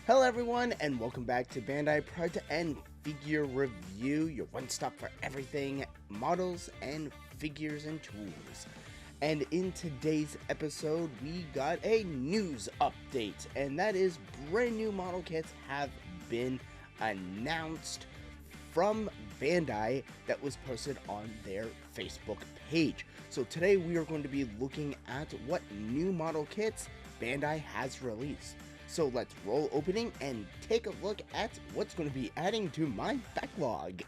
Hello everyone, and welcome back to Bandai Product and Figure Review, your one-stop for everything models and figures and tools. And in today's episode, we got a news update, and that is brand new model kits have been announced from Bandai that was posted on their Facebook page. So today we are going to be looking at what new model kits Bandai has released. So let's roll opening and take a look at what's going to be adding to my backlog.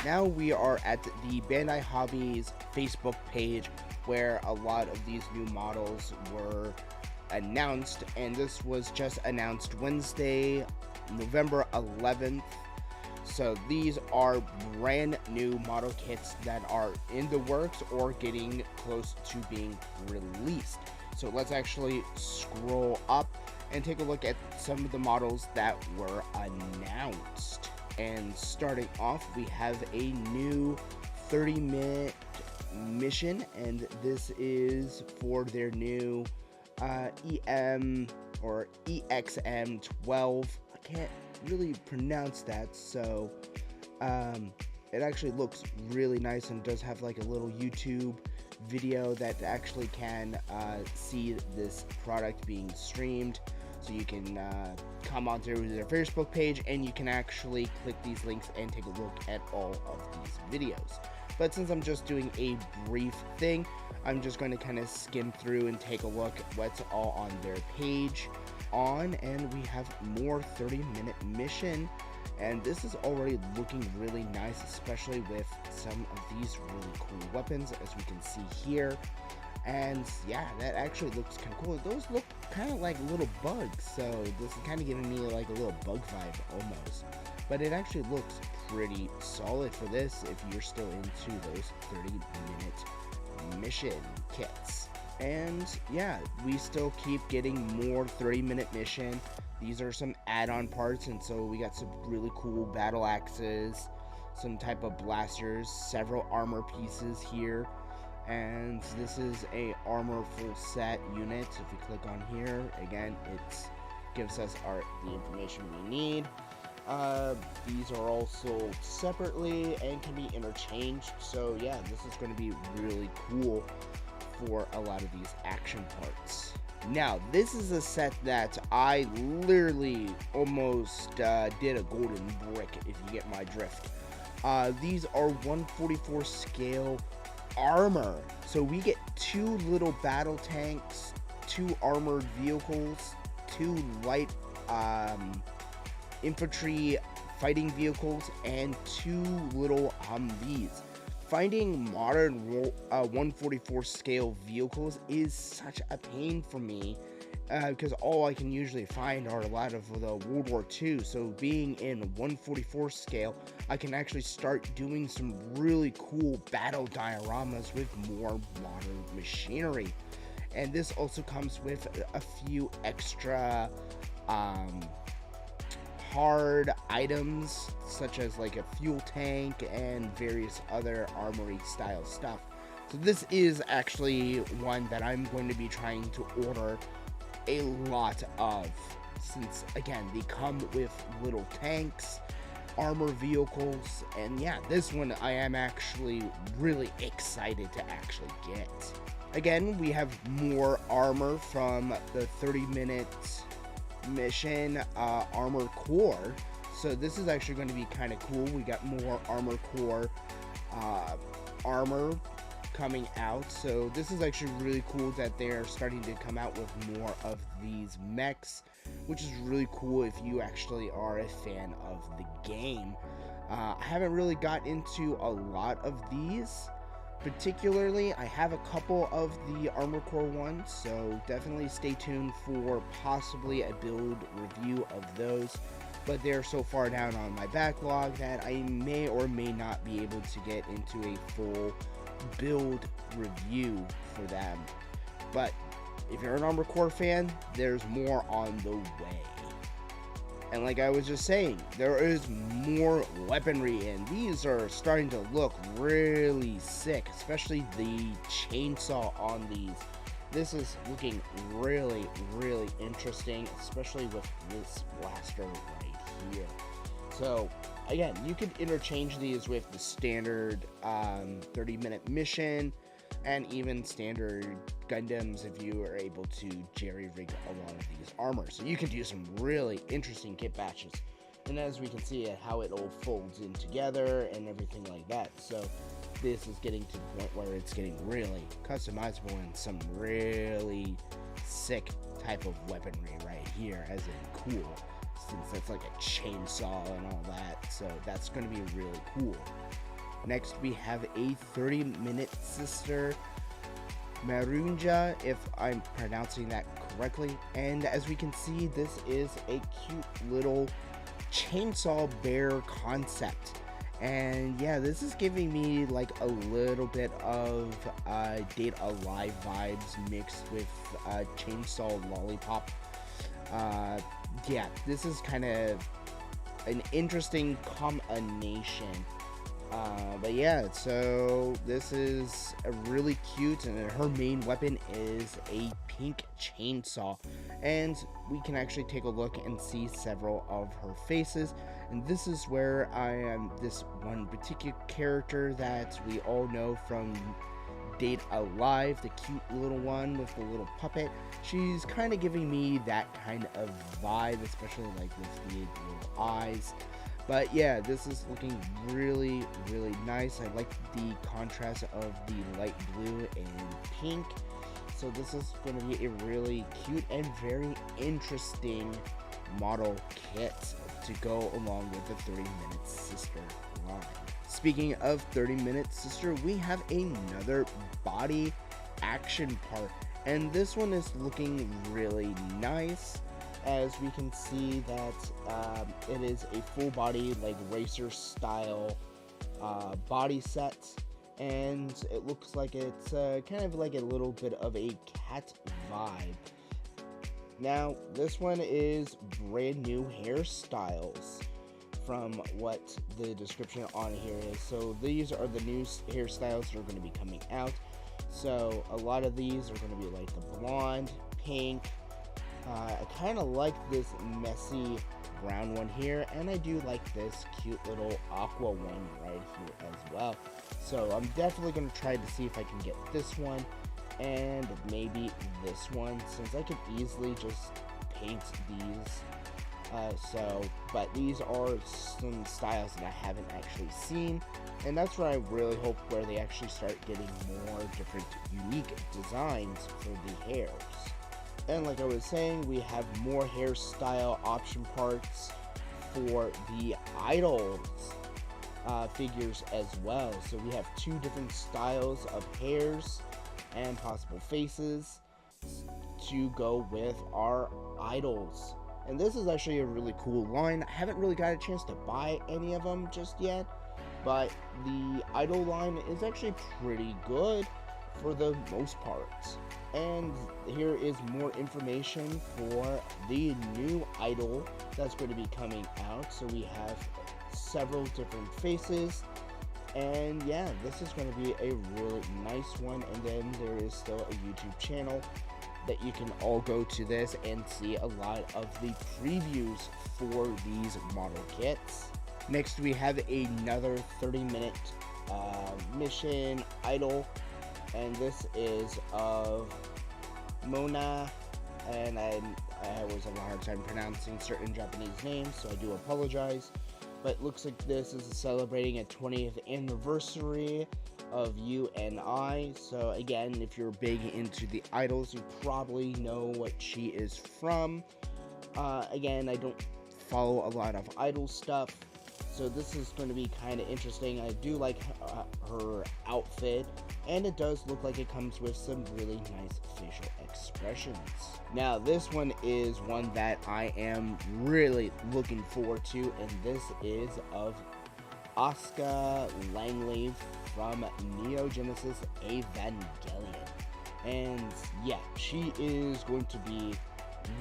Now we are at the Bandai Hobbies Facebook page where a lot of these new models were announced, and this was just announced Wednesday, November 11th. So these are brand new model kits that are in the works or getting close to being released. So let's actually scroll up and take a look at some of the models that were announced. And starting off, we have a new 30-minute mission, and this is for their new EM or EXM 12. I can't really pronounce that, so it actually looks really nice and does have like a little YouTube video that actually can see this product being streamed. So you can come on through their Facebook page and you can actually click these links and take a look at all of these videos. But since I'm just doing a brief thing, I'm just going to kind of skim through and take a look at what's all on their page and we have more 30-minute mission, and this is already looking really nice, especially with some of these really cool weapons, as we can see here. And yeah, that actually looks kind of cool. Those look kind of like little bugs, so this is kind of giving me like a little bug vibe almost. But it actually looks pretty solid for this if you're still into those 30-minute mission kits. And yeah, we still keep getting more 30-minute mission. These are some add-on parts, and so we got some really cool battle axes, some type of blasters, several armor pieces here. And this is a armor full set unit. If we click on here, again, it gives us the information we need. These are all sold separately and can be interchanged. So yeah, this is going to be really cool for a lot of these action parts. Now, this is a set that I literally almost did a golden brick, if you get my drift. These are 144 scale armor. So we get 2 little battle tanks, 2 armored vehicles, 2 light infantry fighting vehicles, and 2 little Humvees. Finding modern 144 scale vehicles is such a pain for me because all I can usually find are a lot of the World War II. So being in 144 scale, I can actually start doing some really cool battle dioramas with more modern machinery. And this also comes with a few extra hard items, such as like a fuel tank and various other armory style stuff. So this is actually one that I'm going to be trying to order a lot of, since again they come with little tanks, armor vehicles, and yeah, this one I am actually really excited to actually get. Again, we have more armor from the 30-minute mission armor core. So this is actually going to be kind of cool. We got more armor core armor coming out. So this is actually really cool that they're starting to come out with more of these mechs, which is really cool if you actually are a fan of the game. I haven't really got into a lot of these. Particularly, I have a couple of the Armor Core ones, so definitely stay tuned for possibly a build review of those. But they're so far down on my backlog that I may or may not be able to get into a full build review for them. But if you're an Armor Core fan, there's more on the way. And like I was just saying, there is more weaponry, and these are starting to look really sick, especially the chainsaw on these. This is looking really, really interesting, especially with this blaster right here. So, again, you could interchange these with the standard 30-minute mission, and even standard Gundams if you are able to jerry-rig a lot of these armor. So you can do some really interesting kit batches. And as we can see how it all folds in together and everything like that. So this is getting to the point where it's getting really customizable and some really sick type of weaponry right here, as in cool, since that's like a chainsaw and all that. So that's going to be really cool. Next, we have a 30-minute sister, Marunja, if I'm pronouncing that correctly. And as we can see, this is a cute little chainsaw bear concept. And yeah, this is giving me like a little bit of Date Alive vibes mixed with chainsaw lollipop. Yeah, this is kind of an interesting combination. But yeah, so this is a really cute, and her main weapon is a pink chainsaw, and we can actually take a look and see several of her faces. And this is where I am this one particular character that we all know from Date Alive, the cute little one with the little puppet. She's kind of giving me that kind of vibe, especially like with the little eyes. But yeah, this is looking really, really nice. I like the contrast of the light blue and pink. So this is going to be a really cute and very interesting model kit to go along with the 30-minute sister line. Speaking of 30-minute sister, we have another body action part. And this one is looking really nice, as we can see that it is a full body like racer style body set, and it looks like it's kind of like a little bit of a cat vibe. Now this one is brand new hairstyles from what the description on here is. So these are the new hairstyles that are going to be coming out. So a lot of these are going to be like the blonde, pink. I kind of like this messy brown one here, and I do like this cute little aqua one right here as well. So I'm definitely going to try to see if I can get this one and maybe this one, since I could easily just paint these. But these are some styles that I haven't actually seen, and that's where I really hope where they actually start getting more different unique designs for the hairs. And like I was saying, we have more hairstyle option parts for the idols figures as well. So we have two different styles of hairs and possible faces to go with our idols. And this is actually a really cool line. I haven't really got a chance to buy any of them just yet, but the idol line is actually pretty good for the most part. And here is more information for the new idol that's going to be coming out. So we have several different faces, and yeah, this is going to be a really nice one. And then there is still a YouTube channel that you can all go to this and see a lot of the previews for these model kits. Next, we have another 30-minute mission idol, and this is of Mona, and I always have a hard time pronouncing certain Japanese names, so I do apologize. But it looks like this is celebrating a 20th anniversary of you and I. So again, if you're big into the idols, you probably know what she is from. Again, I don't follow a lot of idol stuff, so this is going to be kind of interesting. I do like her outfit, and it does look like it comes with some really nice facial expressions. Now this one is one that I am really looking forward to, and this is of Asuka Langley from Neo Genesis Evangelion. And yeah, she is going to be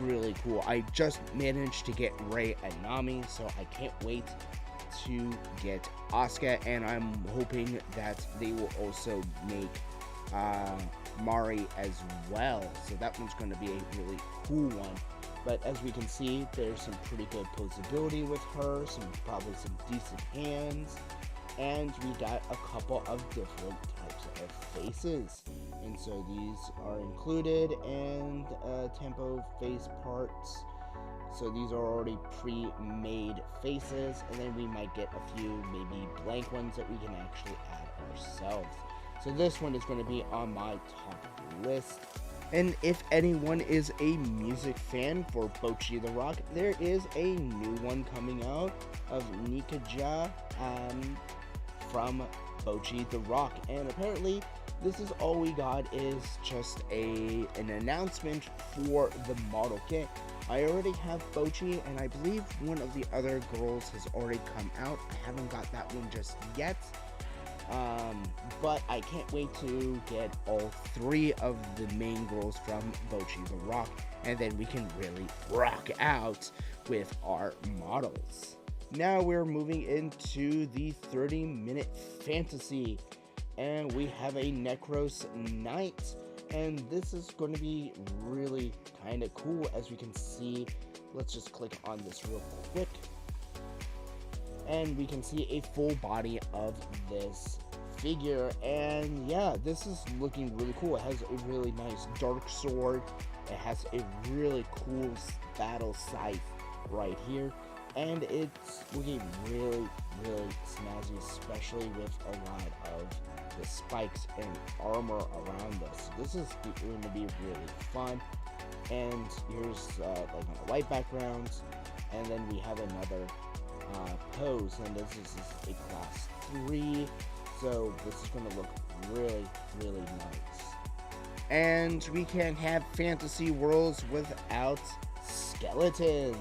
really cool. I just managed to get Rei and Nami, so I can't wait to get Asuka, and I'm hoping that they will also make Mari as well. So that one's going to be a really cool one. But as we can see, there's some pretty good posability with her, probably some decent hands, and we got a couple of different types of faces. And so these are included, and tempo face parts. So these are already pre-made faces, and then we might get a few maybe blank ones that we can actually add ourselves. So this one is going to be on my top list. And if anyone is a music fan for Bocchi the Rock, there is a new one coming out of Nikaja from Bocchi the Rock, and apparently this is all we got is just an announcement for the model kit. I already have Bocchi, and I believe one of the other girls has already come out. I haven't got that one just yet, but I can't wait to get all three of the main girls from Bocchi the Rock, and then we can really rock out with our models. Now we're moving into the 30-minute fantasy, and we have a Necros Knight, and this is going to be really kind of cool. As we can see, let's just click on this real quick, and we can see a full body of this figure, and yeah, this is looking really cool. It has a really nice dark sword, it has a really cool battle scythe right here, and it's looking really snazzy, especially with a lot of the spikes and armor around this. This is going to be really fun. And here's like on a white background, and then we have another pose, and this is a class 3, so this is going to look really nice. And we can't have fantasy worlds without skeletons.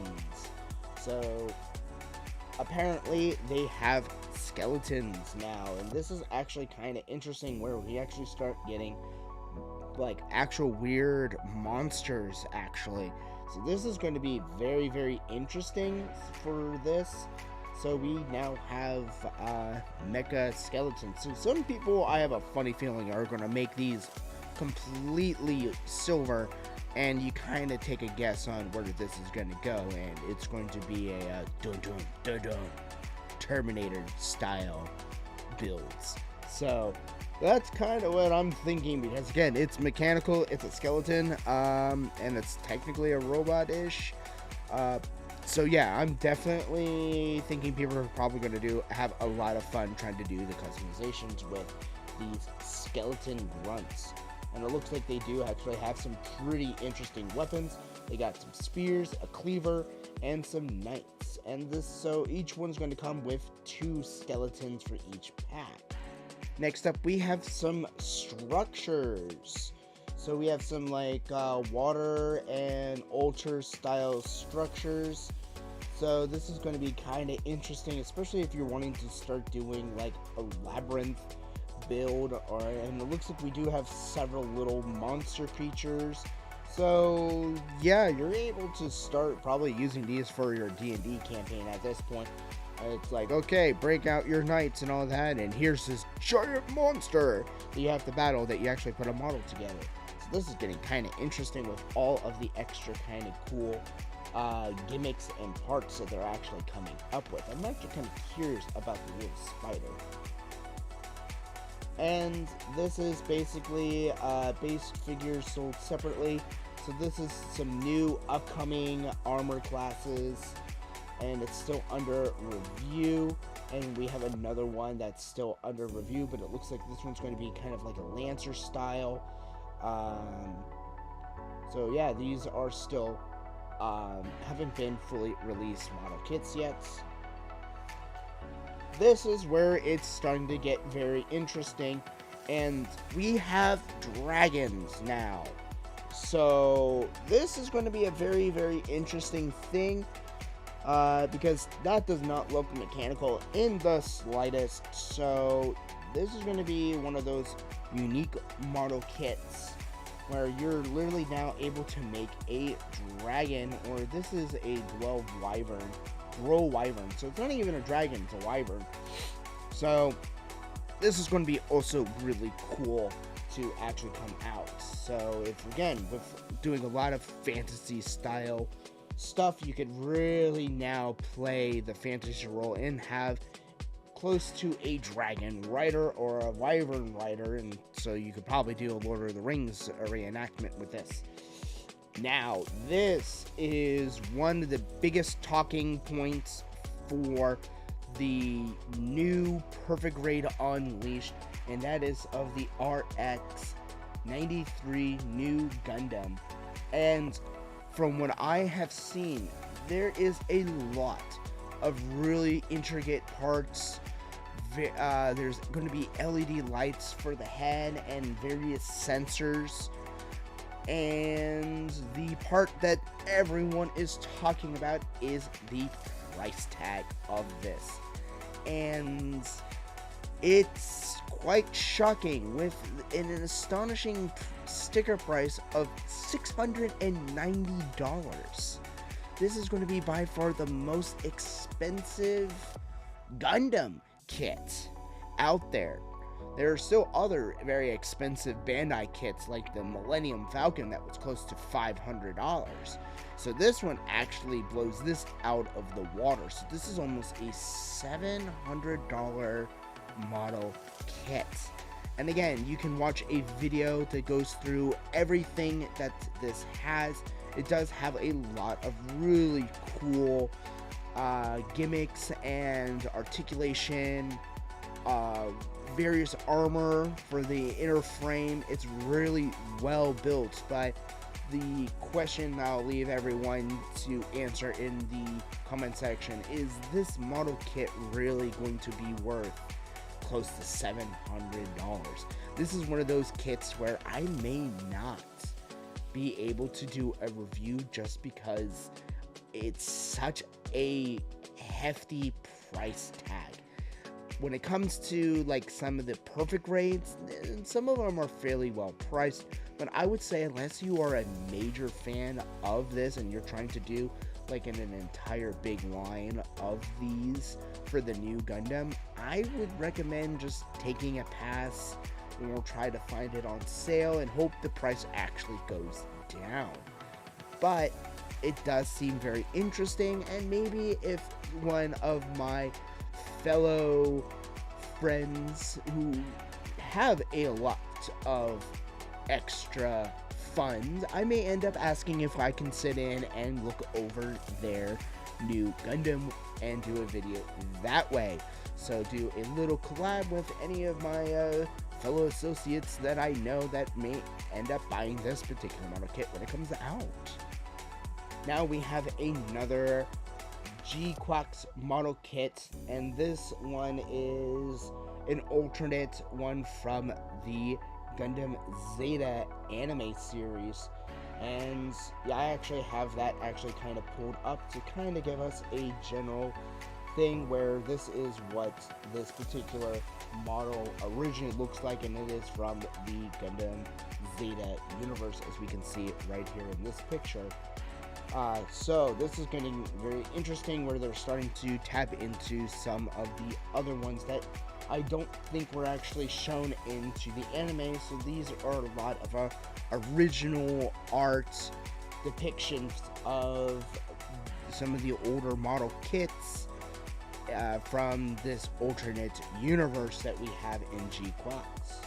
So apparently they have skeletons now, and this is actually kind of interesting, where we actually start getting like actual weird monsters actually. So this is going to be very interesting for this. So we now have mecha skeletons. So some people, I have a funny feeling, are going to make these completely silver, and you kind of take a guess on where this is going to go, and it's going to be a dun Terminator style builds. So that's kind of what I'm thinking, because again, it's mechanical, it's a skeleton, and it's technically a robot-ish. So yeah, I'm definitely thinking people are probably going to have a lot of fun trying to do the customizations with these skeleton grunts. And it looks like they do actually have some pretty interesting weapons. They got some spears, a cleaver, and some knights. And so each one's going to come with 2 skeletons for each pack. Next up, we have some structures. So we have some like water and altar style structures. So this is going to be kind of interesting, especially if you're wanting to start doing like a labyrinth build, and it looks like we do have several little monster creatures. So yeah, you're able to start probably using these for your D&D campaign at this point. It's like, okay, break out your knights and all that, and here's this giant monster that you have to battle that you actually put a model together. So this is getting kind of interesting with all of the extra kind of cool gimmicks and parts that they're actually coming up with. I'm actually kind of curious about the little spider. And this is basically base figures sold separately. So this is some new upcoming armor classes, and it's still under review. And we have another one that's still under review, but it looks like this one's going to be kind of like a Lancer style. So yeah, these are still haven't been fully released model kits yet. This is where it's starting to get very interesting, and we have dragons now. So this is going to be a very interesting thing, because that does not look mechanical in the slightest. So this is going to be one of those unique model kits where you're literally now able to make a dragon, or this is a glow wyvern, so it's not even a dragon, it's a wyvern. So this is going to be also really cool to actually come out. So if, again, with doing a lot of fantasy style stuff, you could really now play the fantasy role and have close to a dragon rider or a wyvern rider, and so you could probably do a Lord of the Rings reenactment with this. Now, this is one of the biggest talking points for the new Perfect Raid Unleashed, and that is of the RX 93 new Gundam. And from what I have seen, there is a lot of really intricate parts. There's going to be LED lights for the head and various sensors. And the part that everyone is talking about is the price tag of this. And it's quite shocking, with an astonishing sticker price of $690. This is going to be by far the most expensive Gundam kit out there. There are still other very expensive Bandai kits like the Millennium Falcon that was close to $500. So this one actually blows this out of the water. So this is almost a $700 model kit. And again, you can watch a video that goes through everything that this has. It does have a lot of really cool gimmicks and articulation, various armor for the inner frame. It's really well built, but the question I'll leave everyone to answer in the comment section is this model kit really going to be worth close to $700? This is one of those kits where I may not be able to do a review just because it's such a hefty price tag. When it comes to like some of the Perfect Raids, some of them are fairly well priced, but I would say unless you are a major fan of this and you're trying to do like an entire big line of these for the new Gundam, I would recommend just taking a pass or try to find it on sale and hope the price actually goes down. But it does seem very interesting, and maybe if one of my fellow friends who have a lot of extra funds, I may end up asking if I can sit in and look over their new Gundam and do a video that way. So do a little collab with any of my fellow associates that I know that may end up buying this particular model kit when it comes out. Now we have another G-Quax model kit, and this one is an alternate one from the Gundam Zeta anime series. And yeah, I actually have that actually kind of pulled up to kind of give us a general thing where this is what this particular model originally looks like, and it is from the Gundam Zeta universe, as we can see it right here in this picture. So this is getting very interesting, where they're starting to tap into some of the other ones that I don't think were actually shown into the anime. So these are a lot of original art depictions of some of the older model kits from this alternate universe that we have in G-Quax.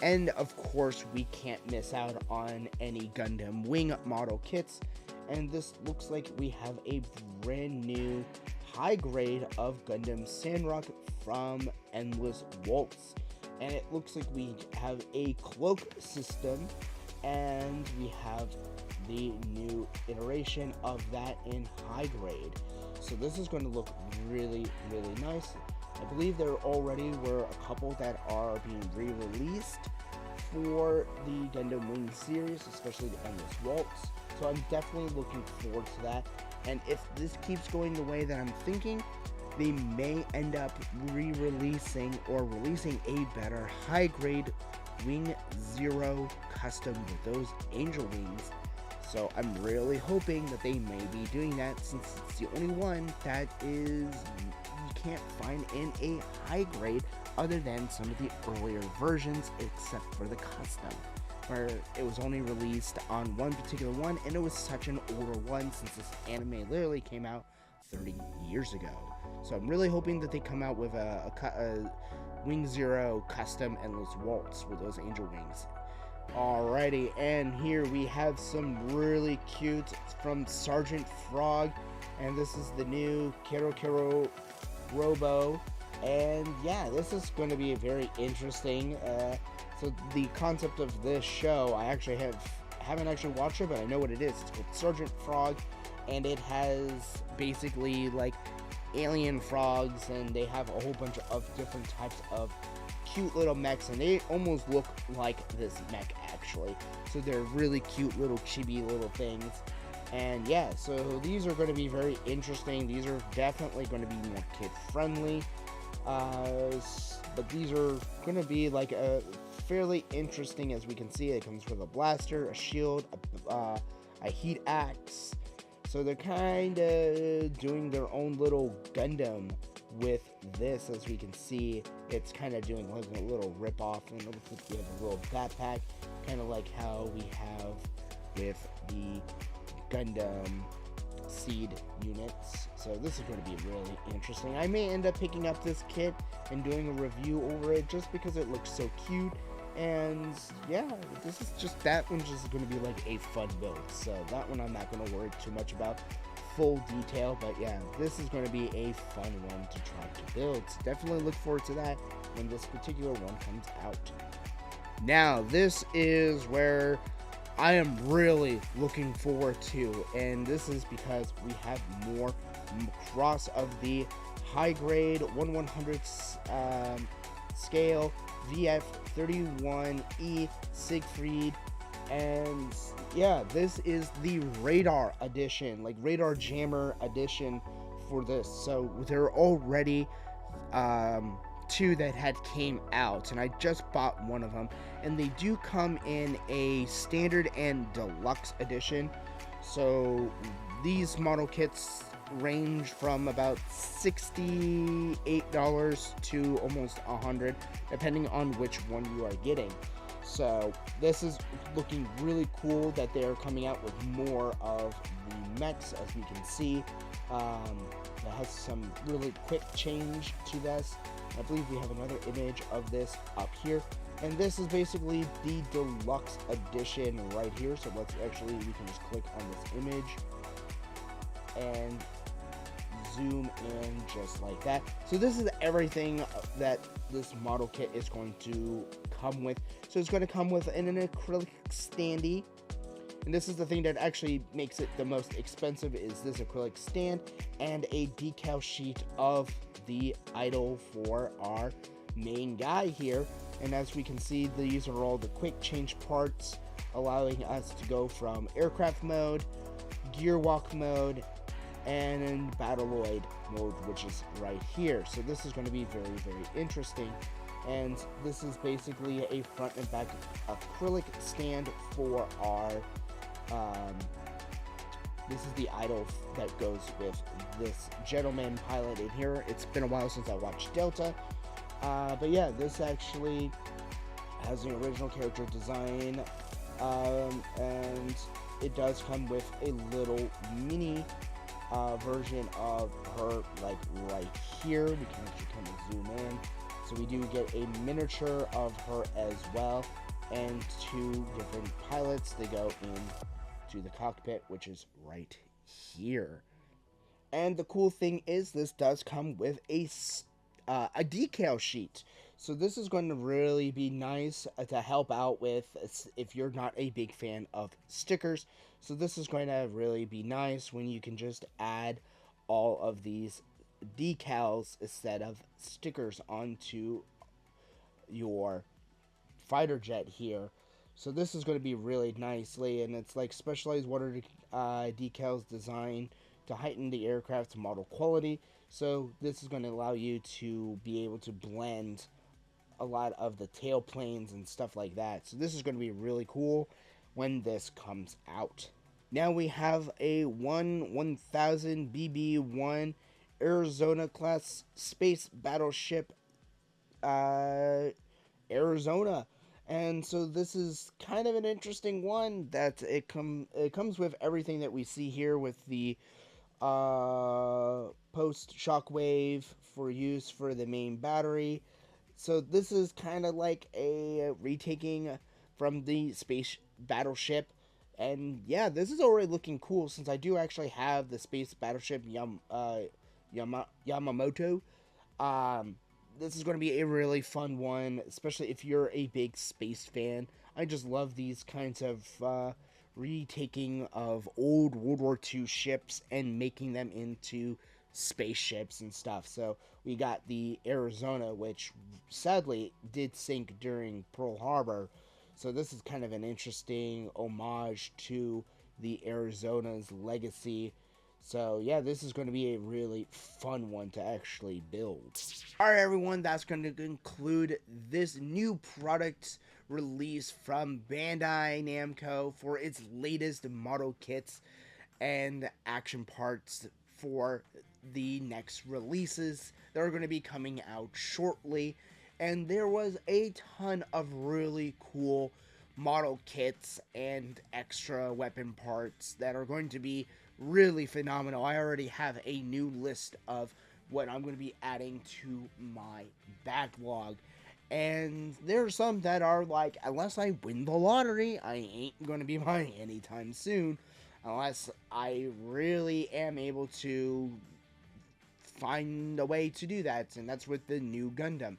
And of course, we can't miss out on any Gundam Wing model kits, and this looks like we have a brand new high grade of Gundam Sandrock from Endless Waltz, and it looks like we have a cloak system, and we have the new iteration of that in high grade. So this is going to look really, really nice. I believe there already were a couple that are being re-released for the Gundam Wing series, especially the Endless Waltz. So I'm definitely looking forward to that. And if this keeps going the way that I'm thinking, they may end up re-releasing or releasing a better high-grade Wing Zero custom with those angel wings. So I'm really hoping that they may be doing that, since it's the only one that is you can't find in a high grade other than some of the earlier versions, except for the custom, where it was only released on one particular one, and it was such an older one since this anime literally came out 30 years ago. So I'm really hoping that they come out with a Wing Zero custom endless waltz with those angel wings. Alrighty, and here we have some really cute from Sergeant Frog, and this is the new Kero Kero Robo, and yeah, this is going to be very interesting. So the concept of this show, I actually haven't actually watched it, but I know what it is. It's called Sergeant Frog, and it has basically like alien frogs, and they have a whole bunch of different types of cute little mechs, and they almost look like this mech actually. So they're really cute little chibi little things. And yeah, so these are going to be very interesting. These are definitely going to be more kid friendly, but these are going to be like a fairly interesting. As we can see, it comes with a blaster, a shield, a heat axe. So they're kind of doing their own little Gundam with this. As we can see, it's kind of doing like a little rip off, and it looks like we have a little backpack, kind of like how we have with the Gundam seed units. So this is going to be really interesting. I may end up picking up this kit and doing a review over it just because it looks so cute. And yeah, this is just, that one's just going to be like a fun build. So that one I'm not going to worry too much about full detail, but yeah, this is going to be a fun one to try to build. So definitely look forward to that when this particular one comes out. Now, this is where I am really looking forward to, and this is because we have more cross of the high grade 1/100th scale VF31E Siegfried, and yeah, this is the radar edition, like radar jammer edition for this. So there are already two that had came out, and I just bought one of them, and they do come in a standard and deluxe edition. So these model kits range from about $68 to almost $100, depending on which one you are getting. So this is looking really cool that they are coming out with more of the mechs. As we can see, it has some really quick change to this. I believe we have another image of this up here, and this is basically the deluxe edition right here. So let's actually, we can just click on this image and zoom in just like that. So this is everything that this model kit is going to come with. So it's going to come with an acrylic standee, and this is the thing that actually makes it the most expensive, is this acrylic stand and a decal sheet of the idol for our main guy here. And as we can see, these are all the quick change parts, allowing us to go from aircraft mode, gear walk mode, and Battleoid mode, which is right here. So this is going to be very, very interesting. And this is basically a front and back acrylic stand for our this is the idol that goes with this gentleman pilot in here. It's been a while since I watched Delta, but yeah, this actually has the original character design, and it does come with a little mini version of her, like right here. We can actually kind of zoom in. So we do get a miniature of her as well, and two different pilots. They go into the cockpit, which is right here. And the cool thing is, this does come with a decal sheet. So this is going to really be nice to help out with if you're not a big fan of stickers. So this is going to really be nice when you can just add all of these decals instead of stickers onto your fighter jet here. So this is going to be really nicely, and it's like specialized water decals designed to heighten the aircraft's model quality. So this is going to allow you to be able to blend a lot of the tail planes and stuff like that. So this is going to be really cool when this comes out. Now we have a 1000 BB1 Arizona class space battleship, uh, Arizona. And so this is kind of an interesting one that it comes with everything that we see here with the post shockwave for use for the main battery. So this is kind of like a retaking from the space battleship. And yeah, this is already looking cool since I do actually have the space battleship Yamamoto. Um, this is going to be a really fun one, especially if you're a big space fan. I just love these kinds of retaking of old World War II ships and making them into spaceships and stuff. So we got the Arizona, which sadly did sink during Pearl Harbor. So this is kind of an interesting homage to the Arizona's legacy. So yeah, this is going to be a really fun one to actually build. Alright everyone, that's going to conclude this new product release from Bandai Namco for its latest model kits and action parts for the next releases that are going to be coming out shortly. And there was a ton of really cool model kits and extra weapon parts that are going to be really phenomenal. I already have a new list of what I'm going to be adding to my backlog. And there are some that are like, unless I win the lottery, I ain't going to be buying anytime soon. Unless I really am able to find a way to do that. And that's with the new Gundam.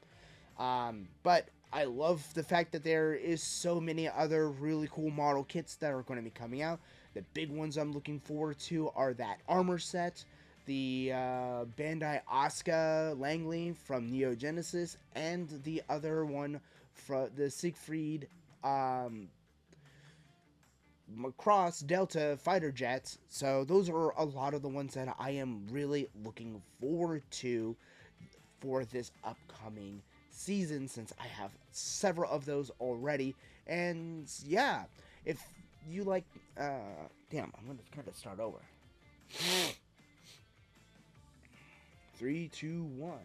But I love the fact that there is so many other really cool model kits that are going to be coming out. The big ones I'm looking forward to are that armor set, the Bandai Asuka Langley from Neo Genesis, and the other one from the Siegfried Macross Delta fighter jets. So those are a lot of the ones that I am really looking forward to for this upcoming season, since I have several of those already. And yeah, if you like, damn, I'm gonna kind of start over. 3, 2, 1.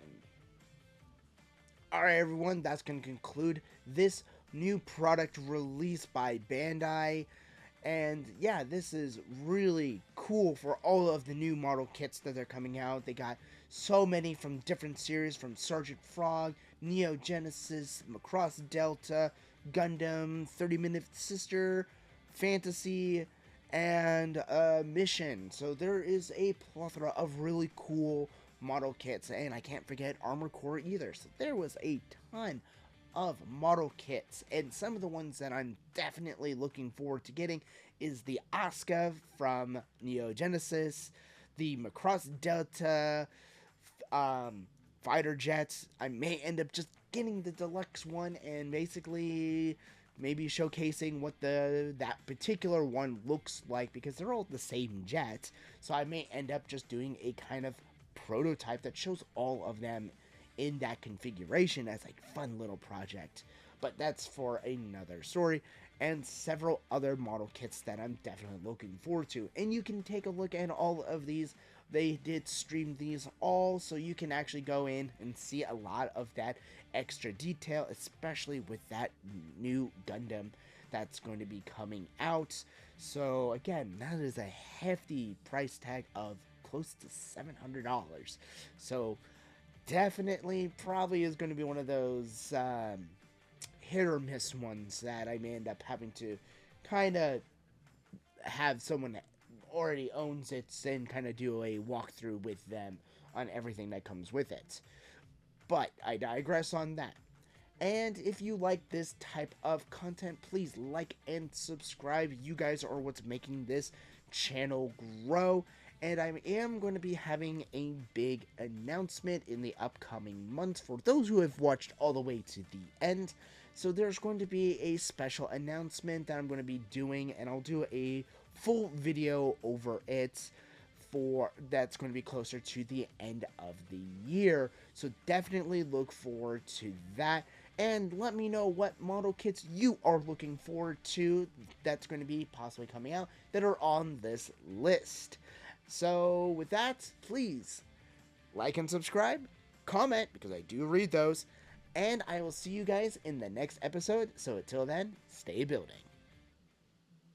Alright everyone, that's gonna conclude this new product release by Bandai. And yeah, this is really cool for all of the new model kits that are coming out. They got so many from different series, from Sergeant Frog, Neo Genesis, Macross Delta, Gundam, 30-Minute Sister, Fantasy, and Mission. So there is a plethora of really cool model kits, and I can't forget Armor Core either. So there was a ton of model kits, and some of the ones that I'm definitely looking forward to getting is the Asuka from Neo Genesis, the Macross Delta fighter jets. I may end up just getting the deluxe one and basically maybe showcasing what that particular one looks like, because they're all the same jet. So I may end up just doing a kind of prototype that shows all of them in that configuration as like fun little project. But that's for another story, and several other model kits that I'm definitely looking forward to. And you can take a look at all of these. They did stream these all, so you can actually go in and see a lot of that extra detail, especially with that new Gundam that's going to be coming out. So again, that is a hefty price tag of close to $700. So definitely probably is going to be one of those hit or miss ones that I may end up having to kind of have someone that already owns it and kind of do a walkthrough with them on everything that comes with it. But I digress on that. And if you like this type of content, please like and subscribe. You guys are what's making this channel grow. And I am going to be having a big announcement in the upcoming months for those who have watched all the way to the end. So there's going to be a special announcement that I'm going to be doing, and I'll do a full video over it that's going to be closer to the end of the year. So definitely look forward to that. and let me know what model kits you are looking forward to that's going to be possibly coming out that are on this list. So, with that, please like and subscribe, comment because I do read those, and I will see you guys in the next episode. So, until then, stay building.